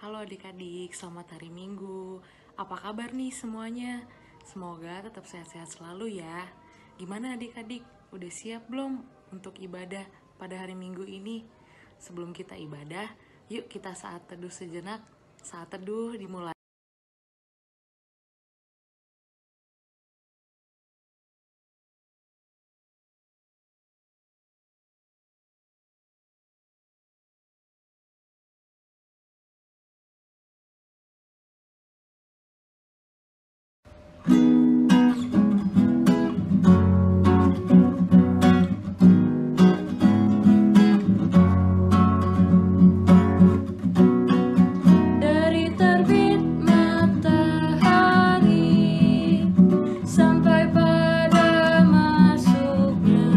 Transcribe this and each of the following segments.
Halo adik-adik, selamat hari Minggu. Apa kabar nih semuanya? Semoga tetap sehat-sehat selalu ya. Gimana adik-adik? Udah siap belum untuk ibadah pada hari Minggu ini? Sebelum kita ibadah, yuk kita saat teduh sejenak. Saat teduh dimulai. Dari terbit matahari sampai pada masuknya,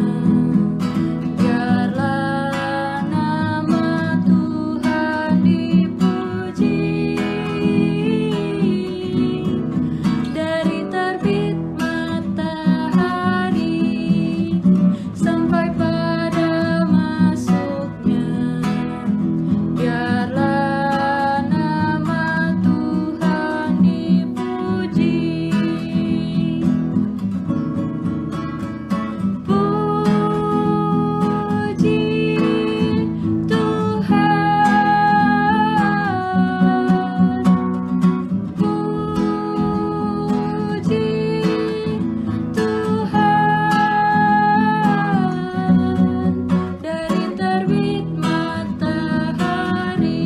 biarlah nama Tuhan dipuji. Dari terbit matahari sampai pada masuknya, biarlah nama Tuhan dipuji. Puji Tuhan, puji Tuhan. Dari terbit matahari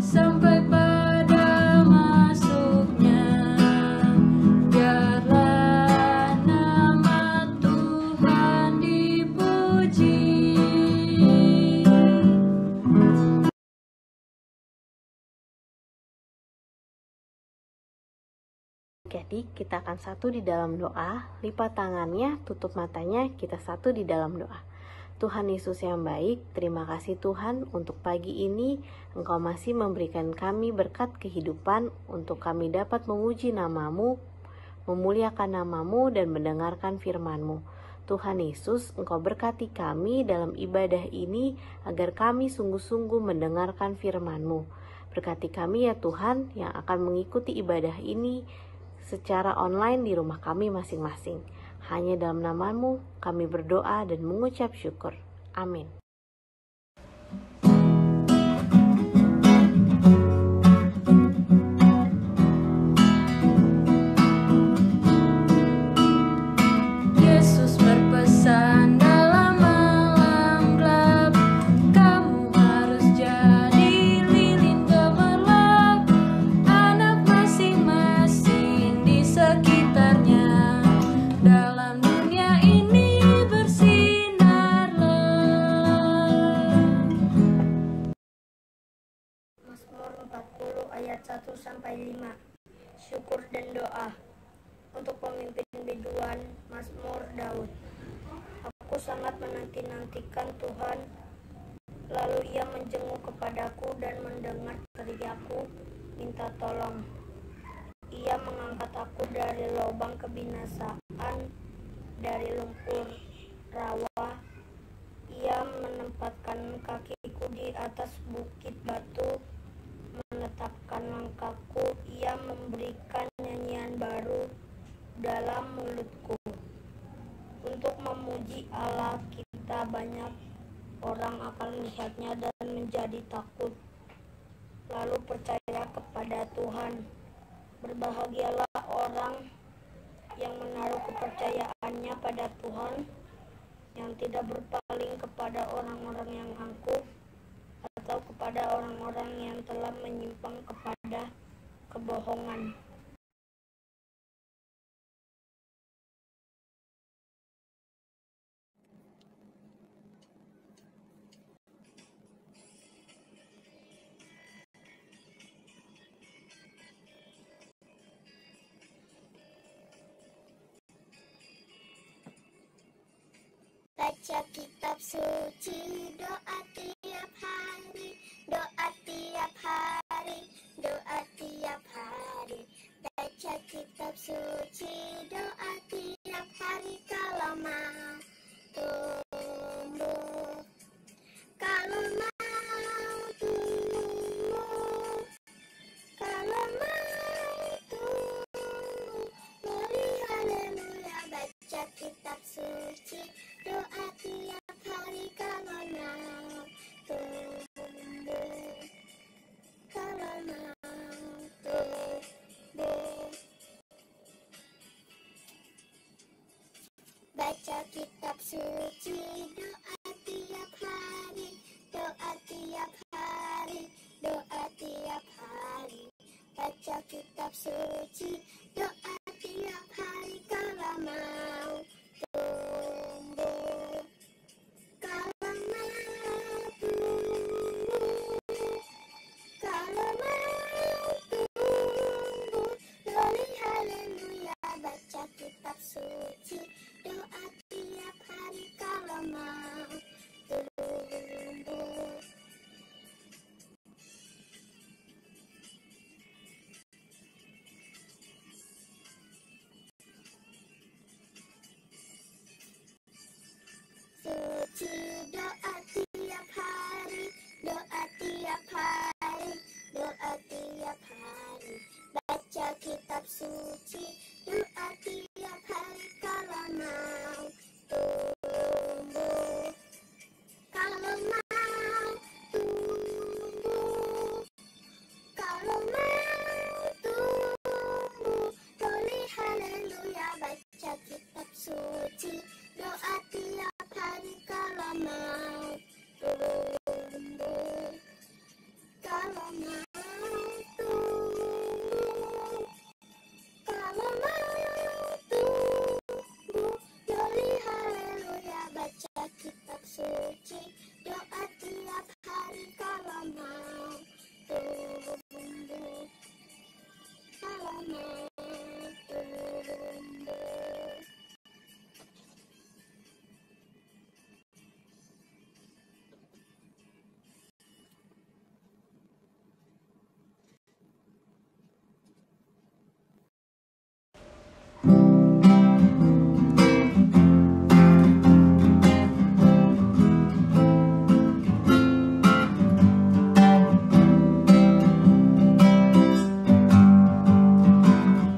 sampai pada masuknya, biarlah nama Tuhan dipuji. Jadi kita akan satu di dalam doa, lipat tangannya, tutup matanya, kita satu di dalam doa. Tuhan Yesus yang baik, terima kasih Tuhan untuk pagi ini Engkau masih memberikan kami berkat kehidupan untuk kami dapat memuji nama-Mu, memuliakan nama-Mu dan mendengarkan firman-Mu. Tuhan Yesus, Engkau berkati kami dalam ibadah ini agar kami sungguh-sungguh mendengarkan firman-Mu. Berkati kami ya Tuhan yang akan mengikuti ibadah ini secara online di rumah kami masing-masing. Hanya dalam nama-Mu kami berdoa dan mengucap syukur. Amin. Yesus berpesan dalam malam gelap, kamu harus jadi lilin gemerlap, anak masing-masing di sekitarnya. Dalam dunia ini bersinarlah. Mazmur 40 ayat 1-5. Syukur dan doa. Untuk pemimpin biduan, Mazmur Daud. Aku sangat menanti-nantikan Tuhan, lalu Ia menjenguk kepadaku dan mendengar teriakku minta tolong. Ia mengangkat aku dari lubang kebinasaan, dari lumpur rawa. Ia menempatkan kakiku di atas bukit batu, menetapkan langkahku. Ia memberikan nyanyian baru dalam mulutku. Untuk memuji Allah kita, banyak orang akan melihatnya dan menjadi takut, lalu percaya kepada Tuhan. Berbahagialah orang yang menaruh kepercayaannya pada Tuhan, yang tidak berpaling kepada orang-orang yang angkuh atau kepada orang-orang yang telah menyimpang kepada kebohongan. Baca kitab suci, doa tiap hari, doa tiap hari, doa tiap hari. Baca kitab suci, doa tiap hari kalau mau tumbuh. Kalau mau tumbuh, kitab suci, doa tiap hari kalau mau tumbuh. Kalau mau tumbuh, kalau mau tumbuh, Loli haleluya baca kitab suci, doa tiap hari kalau mau tumbuh. Suci doa tiap hari, doa tiap hari, doa tiap hari. Baca kitab suci, doa tiap hari kalau mau tumbuh. Kalau mau tumbuh, kalau mau tumbuh, Loli haleluya baca kitab suci, doa tiap hari kalau mau tumbuh. Kalau mau tumbuh, kalau mau tumbuh, Loli haleluya baca kitab suci, doa tiap hari kalau mau tumbuh. Kalau mau tumbuh.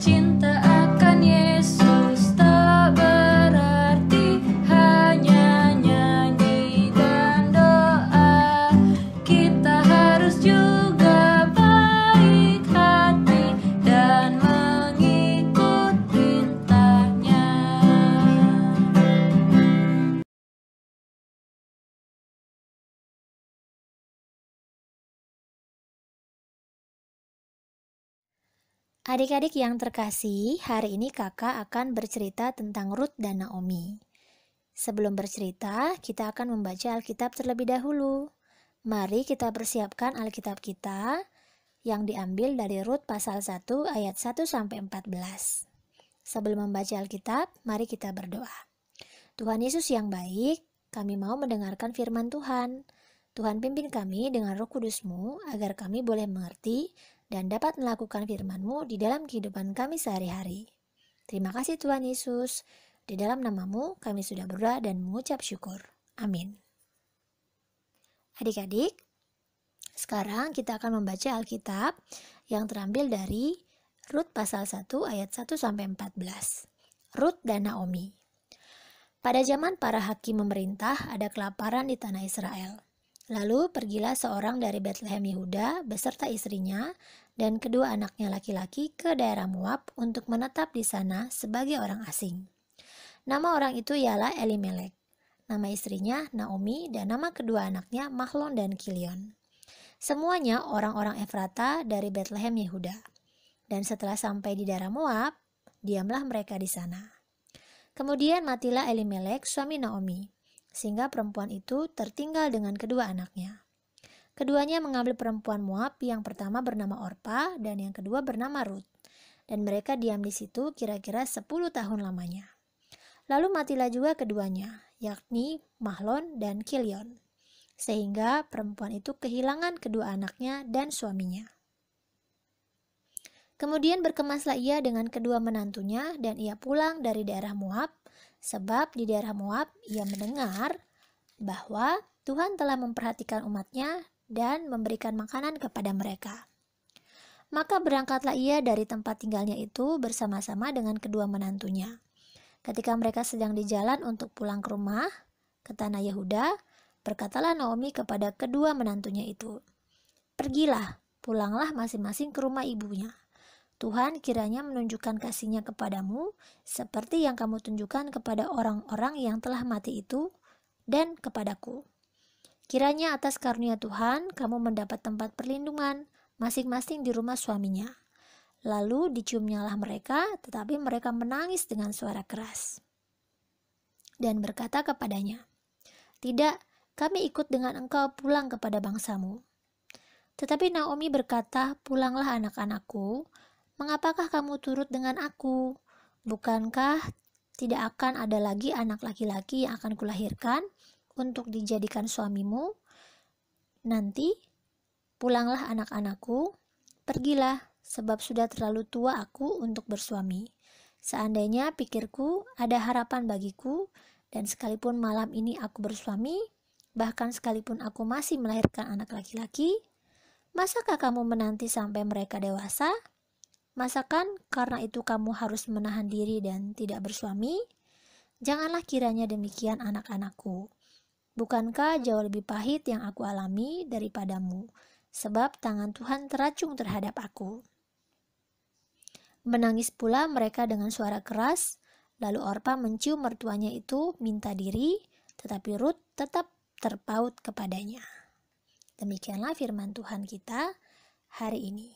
Cinta akan Yesus tak berarti hanya nyanyi dan doa. Kita harus juga baik hati dan mengikut perintahnya. Adik-adik yang terkasih, hari ini kakak akan bercerita tentang Ruth dan Naomi. Sebelum bercerita, kita akan membaca Alkitab terlebih dahulu. Mari kita persiapkan Alkitab kita yang diambil dari Rut pasal 1 ayat 1-14. Sebelum membaca Alkitab, mari kita berdoa. Tuhan Yesus yang baik, kami mau mendengarkan firman Tuhan. Tuhan pimpin kami dengan Roh Kudus-Mu agar kami boleh mengerti dan dapat melakukan firman-Mu di dalam kehidupan kami sehari-hari. Terima kasih Tuhan Yesus. Di dalam nama-Mu kami sudah berdoa dan mengucap syukur. Amin. Adik-adik, sekarang kita akan membaca Alkitab yang terambil dari Rut pasal 1 ayat 1-14. Rut dan Naomi. Pada zaman para hakim memerintah, ada kelaparan di tanah Israel. Lalu pergilah seorang dari Betlehem Yehuda beserta istrinya dan kedua anaknya laki-laki ke daerah Moab untuk menetap di sana sebagai orang asing. Nama orang itu ialah Elimelek, nama istrinya Naomi, dan nama kedua anaknya Mahlon dan Kilion. Semuanya orang-orang Efrata dari Betlehem Yehuda. Dan setelah sampai di daerah Moab, diamlah mereka di sana. Kemudian matilah Elimelek suami Naomi, sehingga perempuan itu tertinggal dengan kedua anaknya. Keduanya mengambil perempuan Moab, yang pertama bernama Orpa dan yang kedua bernama Rut. Dan mereka diam di situ kira-kira 10 tahun lamanya. Lalu matilah juga keduanya, yakni Mahlon dan Kilion. Sehingga perempuan itu kehilangan kedua anaknya dan suaminya. Kemudian berkemaslah ia dengan kedua menantunya dan ia pulang dari daerah Moab, sebab di daerah Moab ia mendengar bahwa Tuhan telah memperhatikan umatnya dan memberikan makanan kepada mereka. Maka berangkatlah ia dari tempat tinggalnya itu bersama-sama dengan kedua menantunya. Ketika mereka sedang di jalan untuk pulang ke rumah, ke tanah Yehuda, berkatalah Naomi kepada kedua menantunya itu, "Pergilah, pulanglah masing-masing ke rumah ibunya. Tuhan kiranya menunjukkan kasih-Nya kepadamu seperti yang kamu tunjukkan kepada orang-orang yang telah mati itu dan kepadaku. Kiranya atas karunia Tuhan kamu mendapat tempat perlindungan masing-masing di rumah suaminya." Lalu diciumnyalah mereka, tetapi mereka menangis dengan suara keras. Dan berkata kepadanya, "Tidak, kami ikut dengan engkau pulang kepada bangsamu." Tetapi Naomi berkata, "Pulanglah anak-anakku, mengapakah kamu turut dengan aku? Bukankah tidak akan ada lagi anak laki-laki yang akan kulahirkan untuk dijadikan suamimu? Nanti, pulanglah anak-anakku, pergilah, sebab sudah terlalu tua aku untuk bersuami. Seandainya pikirku ada harapan bagiku, dan sekalipun malam ini aku bersuami, bahkan sekalipun aku masih melahirkan anak laki-laki, masakah kamu menanti sampai mereka dewasa? Masakan karena itu kamu harus menahan diri dan tidak bersuami? Janganlah kiranya demikian anak-anakku. Bukankah jauh lebih pahit yang aku alami daripadamu, sebab tangan Tuhan teracung terhadap aku." Menangis pula mereka dengan suara keras, lalu Orpa mencium mertuanya itu minta diri, tetapi Rut tetap terpaut kepadanya. Demikianlah firman Tuhan kita hari ini.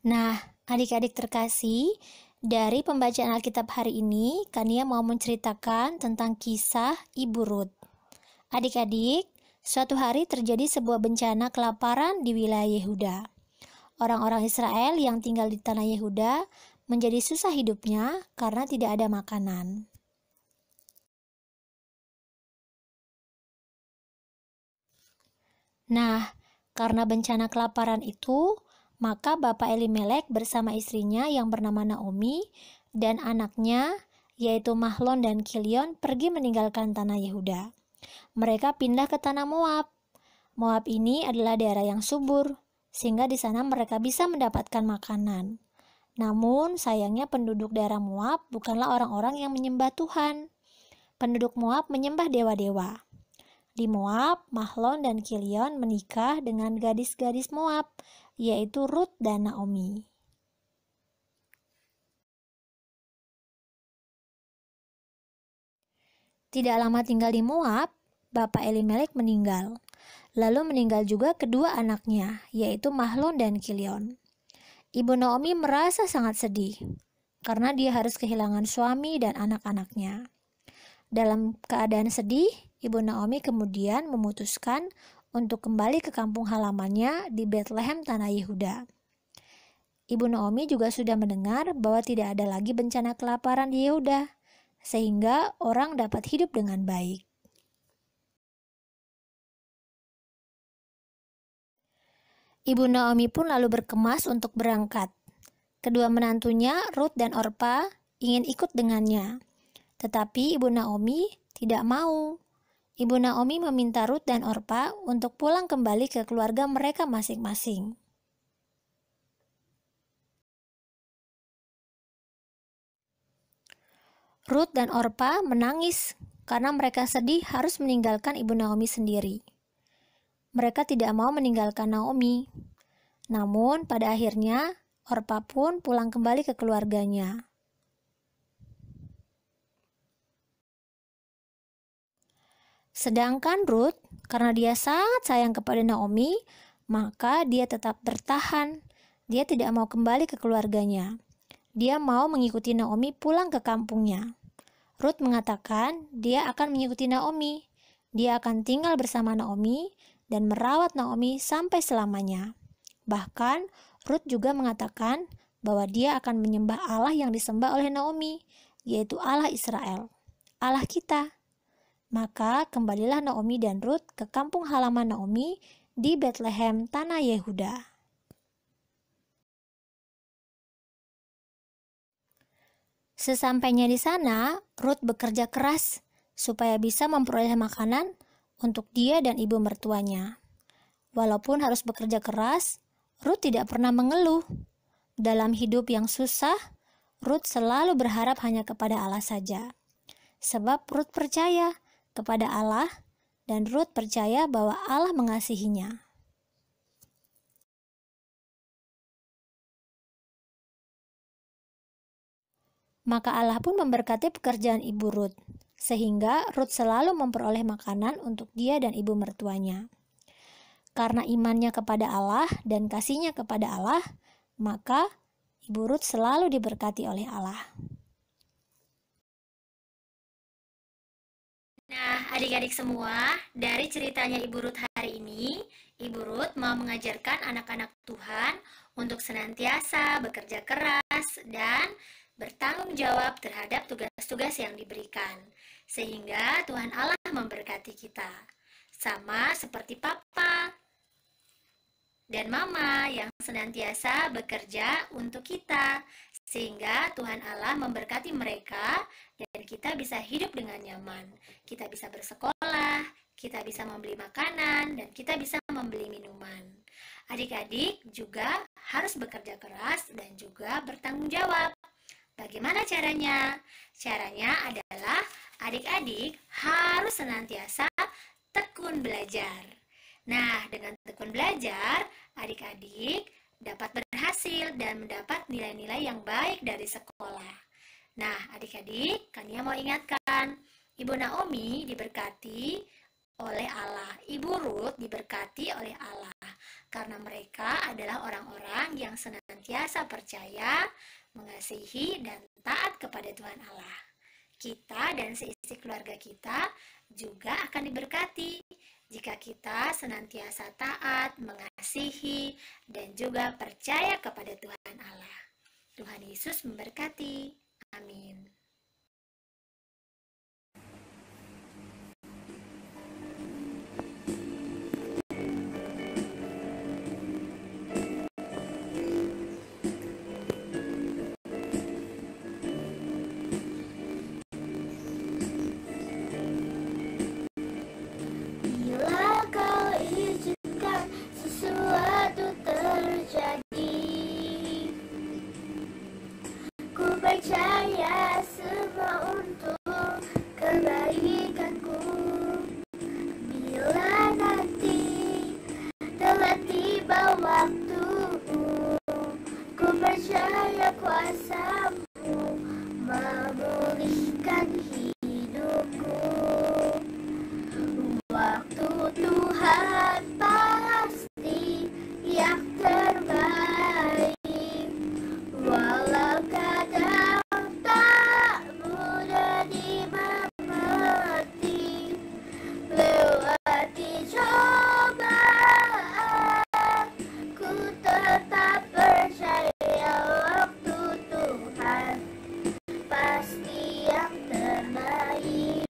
Nah, adik-adik terkasih, dari pembacaan Alkitab hari ini, Kania mau menceritakan tentang kisah Ibu Rut. Adik-adik, suatu hari terjadi sebuah bencana kelaparan di wilayah Yehuda. Orang-orang Israel yang tinggal di tanah Yehuda menjadi susah hidupnya karena tidak ada makanan. Nah, karena bencana kelaparan itu, maka Bapak Elimelek bersama istrinya yang bernama Naomi dan anaknya yaitu Mahlon dan Kilion pergi meninggalkan tanah Yehuda. Mereka pindah ke tanah Moab. Moab ini adalah daerah yang subur, sehingga di sana mereka bisa mendapatkan makanan. Namun sayangnya penduduk daerah Moab bukanlah orang-orang yang menyembah Tuhan. Penduduk Moab menyembah dewa-dewa. Di Moab, Mahlon dan Kilion menikah dengan gadis-gadis Moab, yaitu Rut dan Naomi. Tidak lama tinggal di Moab, Bapak Elimelek meninggal. Lalu meninggal juga kedua anaknya, yaitu Mahlon dan Kilion. Ibu Naomi merasa sangat sedih, karena dia harus kehilangan suami dan anak-anaknya. Dalam keadaan sedih, Ibu Naomi kemudian memutuskan untuk kembali ke kampung halamannya di Bethlehem, tanah Yehuda. Ibu Naomi juga sudah mendengar bahwa tidak ada lagi bencana kelaparan di Yehuda, sehingga orang dapat hidup dengan baik. Ibu Naomi pun lalu berkemas untuk berangkat. Kedua menantunya, Rut dan Orpa, ingin ikut dengannya. Tetapi Ibu Naomi tidak mau. Ibu Naomi meminta Rut dan Orpa untuk pulang kembali ke keluarga mereka masing-masing. Rut dan Orpa menangis karena mereka sedih harus meninggalkan Ibu Naomi sendiri. Mereka tidak mau meninggalkan Naomi. Namun pada akhirnya Orpa pun pulang kembali ke keluarganya. Sedangkan Rut, karena dia sangat sayang kepada Naomi, maka dia tetap bertahan. Dia tidak mau kembali ke keluarganya. Dia mau mengikuti Naomi pulang ke kampungnya. Rut mengatakan dia akan mengikuti Naomi. Dia akan tinggal bersama Naomi dan merawat Naomi sampai selamanya. Bahkan Rut juga mengatakan bahwa dia akan menyembah Allah yang disembah oleh Naomi, yaitu Allah Israel, Allah kita. Maka kembalilah Naomi dan Rut ke kampung halaman Naomi di Bethlehem, tanah Yehuda. Sesampainya di sana, Rut bekerja keras supaya bisa memperoleh makanan untuk dia dan ibu mertuanya. Walaupun harus bekerja keras, Rut tidak pernah mengeluh. Dalam hidup yang susah, Rut selalu berharap hanya kepada Allah saja. Sebab Rut percaya kepada Allah dan Rut percaya bahwa Allah mengasihinya. Maka Allah pun memberkati pekerjaan ibu Rut, sehingga Rut selalu memperoleh makanan untuk dia dan ibu mertuanya. Karena imannya kepada Allah dan kasihnya kepada Allah, maka Ibu Ruth selalu diberkati oleh Allah. Nah, adik-adik semua, dari ceritanya Ibu Ruth hari ini, Ibu Ruth mau mengajarkan anak-anak Tuhan untuk senantiasa bekerja keras dan bertanggung jawab terhadap tugas-tugas yang diberikan, sehingga Tuhan Allah memberkati kita. Sama seperti Papa dan Mama yang senantiasa bekerja untuk kita, sehingga Tuhan Allah memberkati mereka dan kita bisa hidup dengan nyaman. Kita bisa bersekolah, kita bisa membeli makanan, dan kita bisa membeli minuman. Adik-adik juga harus bekerja keras dan juga bertanggung jawab. Bagaimana caranya? Caranya adalah adik-adik harus senantiasa tekun belajar. Nah, dengan tekun belajar, adik-adik dapat berhasil dan mendapat nilai-nilai yang baik dari sekolah. Nah, adik-adik, Kania mau ingatkan, Ibu Naomi diberkati oleh Allah, Ibu Ruth diberkati oleh Allah, karena mereka adalah orang-orang yang senantiasa percaya, mengasihi, dan taat kepada Tuhan Allah. Kita dan seisi keluarga kita juga akan diberkati jika kita senantiasa taat, mengasihi, dan juga percaya kepada Tuhan Allah. Tuhan Yesus memberkati. Amin. Bila kau izinkan sesuatu terjadi, ku percaya semua untuk kebaikanku. Bila nanti telah tiba waktumu, ku percaya kuasamu memulihkan hidupku. Waktu Tuhan pasti yang terbaik, walau kadang tak mudah dimengerti. Lewati cobaan, ku tetap percaya waktu Tuhan pasti yang terbaik.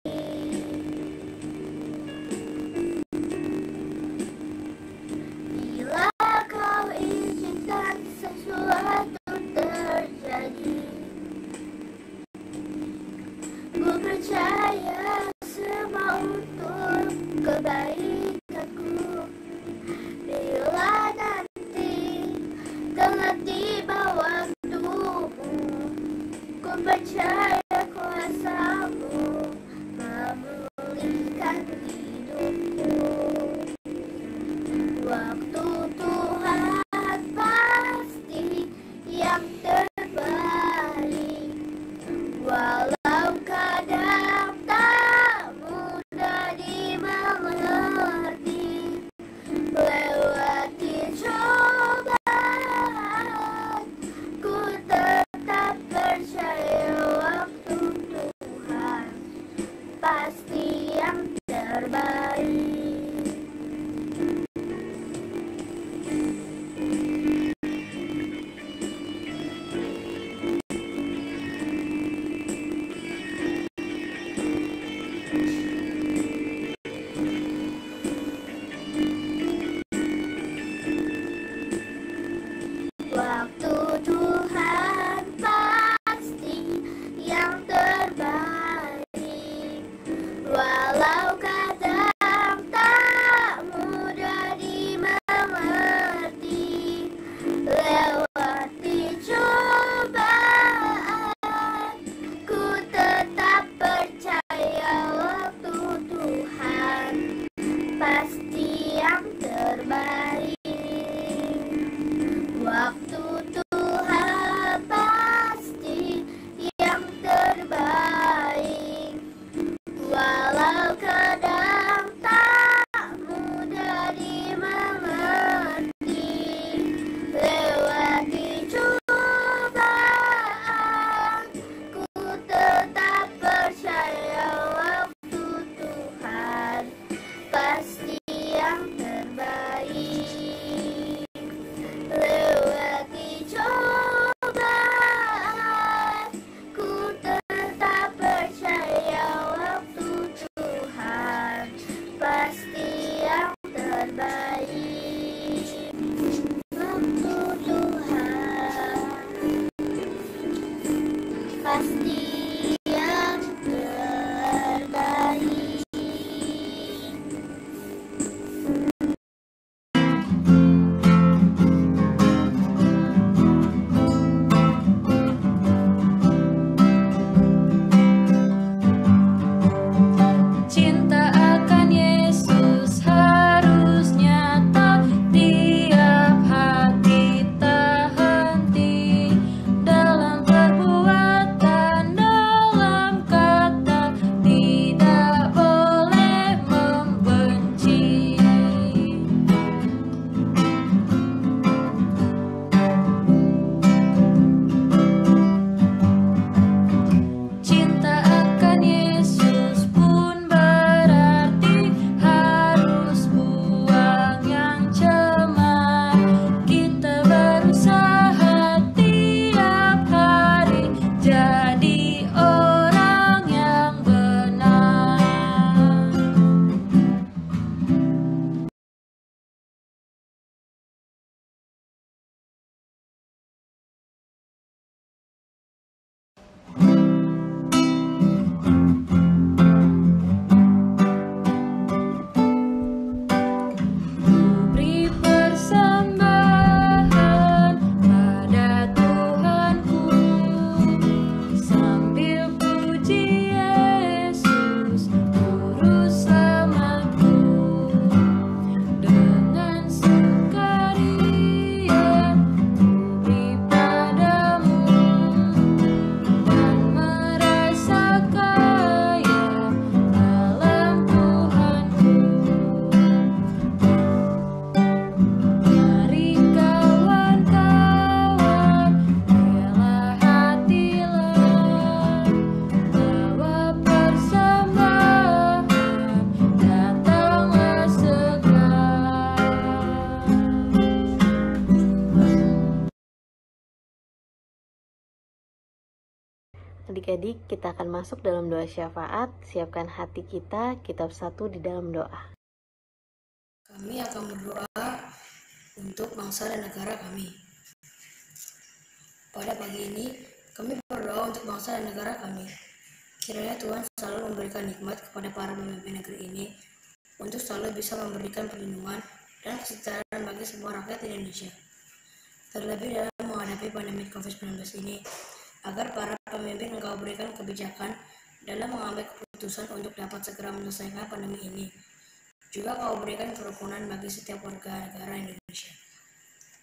Adik-adik, kita akan masuk dalam doa syafaat. Siapkan hati kita bersatu di dalam doa. Kami akan berdoa untuk bangsa dan negara kami. Pada pagi ini, kami berdoa untuk bangsa dan negara kami. Kiranya Tuhan selalu memberikan nikmat kepada para pemimpin negeri ini untuk selalu bisa memberikan perlindungan dan kesejahteraan bagi semua rakyat Indonesia. Terlebih dalam menghadapi pandemi COVID-19 ini, agar para pemimpin Engkau berikan kebijakan dalam mengambil keputusan untuk dapat segera menyelesaikan pandemi ini. Juga Kau berikan kerukunan bagi setiap warga negara Indonesia.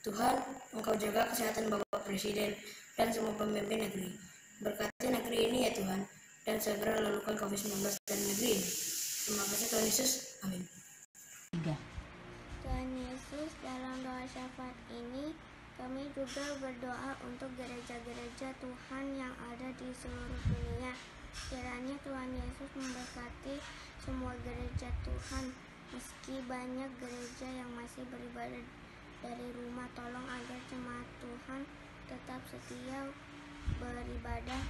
Tuhan, Engkau jaga kesehatan Bapak Presiden dan semua pemimpin negeri. Berkati negeri ini ya Tuhan, dan segera lalukan COVID-19 dari negeri ini. Terima kasih Tuhan Yesus. Amin. Tuhan Yesus, dalam doa syafaat ini, kami juga berdoa untuk gereja-gereja Tuhan yang ada di seluruh dunia. Kiranya Tuhan Yesus memberkati semua gereja Tuhan. Meski banyak gereja yang masih beribadah dari rumah, tolong agar jemaat Tuhan tetap setia beribadah.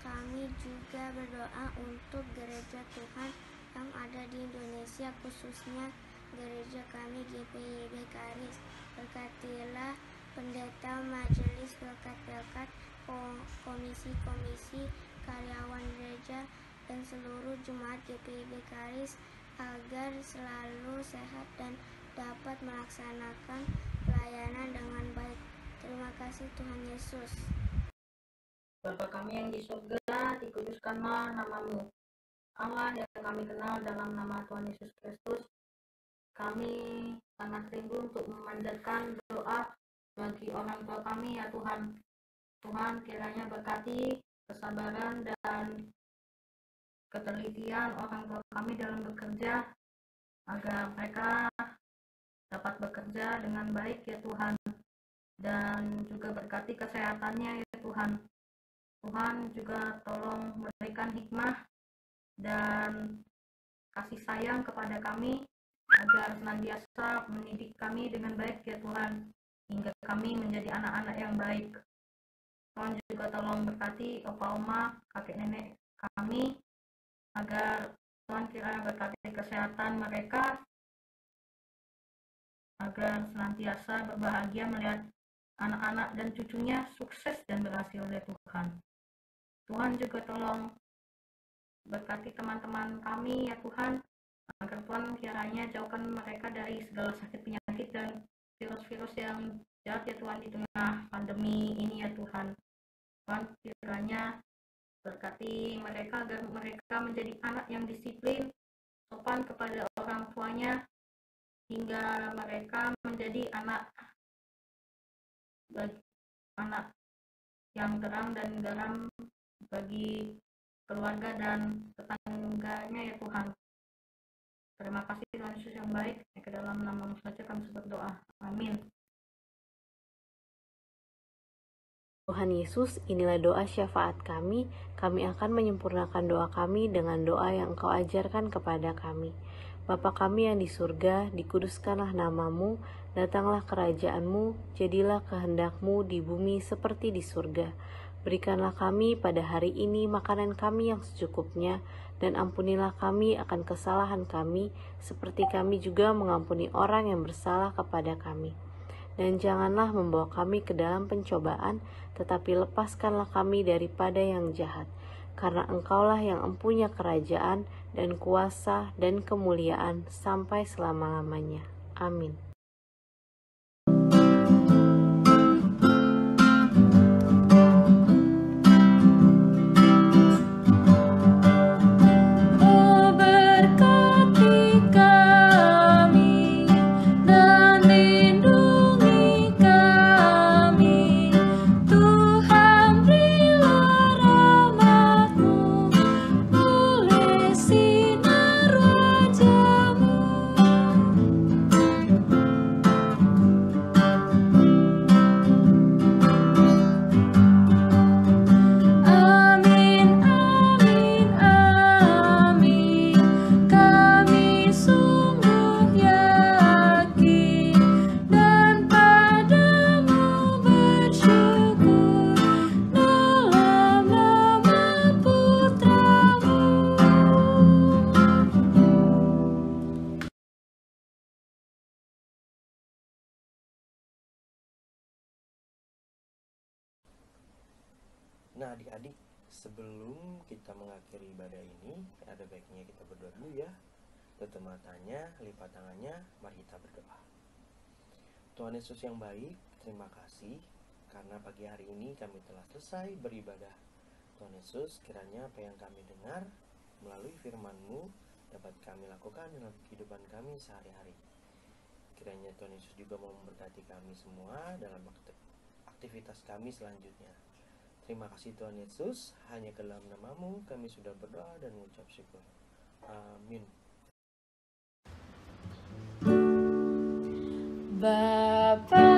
Kami juga berdoa untuk gereja Tuhan yang ada di Indonesia, khususnya gereja kami GPIB Karis. Berkatilah pendeta, majelis, pelkat-pelkat, komisi-komisi, karyawan gereja, dan seluruh jemaat GPIB Karis agar selalu sehat dan dapat melaksanakan pelayanan dengan baik. Terima kasih Tuhan Yesus. Bapa kami yang di surga, dikuduskanlah nama-Mu. Allah yang kami kenal dalam nama Tuhan Yesus Kristus, kami sangat rindu untuk memanjatkan doa bagi orang tua kami ya Tuhan. Tuhan kiranya berkati kesabaran dan ketelitian orang tua kami dalam bekerja, agar mereka dapat bekerja dengan baik ya Tuhan. Dan juga berkati kesehatannya ya Tuhan. Tuhan juga tolong memberikan hikmah dan kasih sayang kepada kami, agar senantiasa mendidik kami dengan baik ya Tuhan, hingga kami menjadi anak-anak yang baik. Tuhan juga tolong berkati opa oma, kakek nenek kami, agar Tuhan kiranya berkati kesehatan mereka, agar senantiasa berbahagia melihat anak-anak dan cucunya sukses dan berhasil ya Tuhan. Tuhan juga tolong berkati teman-teman kami ya Tuhan, agar Tuhan kiranya jauhkan mereka dari segala sakit penyakit dan virus-virus yang jahat ya Tuhan di tengah pandemi ini ya Tuhan. Tuhan kiranya berkati mereka agar mereka menjadi anak yang disiplin, sopan kepada orang tuanya, hingga mereka menjadi anak yang terang dan garam bagi keluarga dan tetangganya ya Tuhan. Terima kasih Tuhan Yesus yang baik. Ke dalam nama-Mu saja kami berdoa. Amin. Tuhan Yesus, inilah doa syafaat kami. Kami akan menyempurnakan doa kami dengan doa yang Engkau ajarkan kepada kami. Bapa kami yang di surga, dikuduskanlah nama-Mu, datanglah kerajaan-Mu, jadilah kehendak-Mu di bumi seperti di surga. Berikanlah kami pada hari ini makanan kami yang secukupnya, dan ampunilah kami akan kesalahan kami, seperti kami juga mengampuni orang yang bersalah kepada kami. Dan janganlah membawa kami ke dalam pencobaan, tetapi lepaskanlah kami daripada yang jahat. Karena Engkaulah yang empunya kerajaan dan kuasa dan kemuliaan sampai selama-lamanya. Amin. Nah adik-adik, sebelum kita mengakhiri ibadah ini, ada baiknya kita berdoa dulu ya. Tutup matanya, lipat tangannya, mari kita berdoa. Tuhan Yesus yang baik, terima kasih karena pagi hari ini kami telah selesai beribadah. Tuhan Yesus, kiranya apa yang kami dengar melalui firman-Mu dapat kami lakukan dalam kehidupan kami sehari-hari. Kiranya Tuhan Yesus juga mau memberkati kami semua dalam aktivitas kami selanjutnya. Terima kasih Tuhan Yesus, hanya ke dalam nama-Mu kami sudah berdoa dan mengucap syukur. Amin. Bapa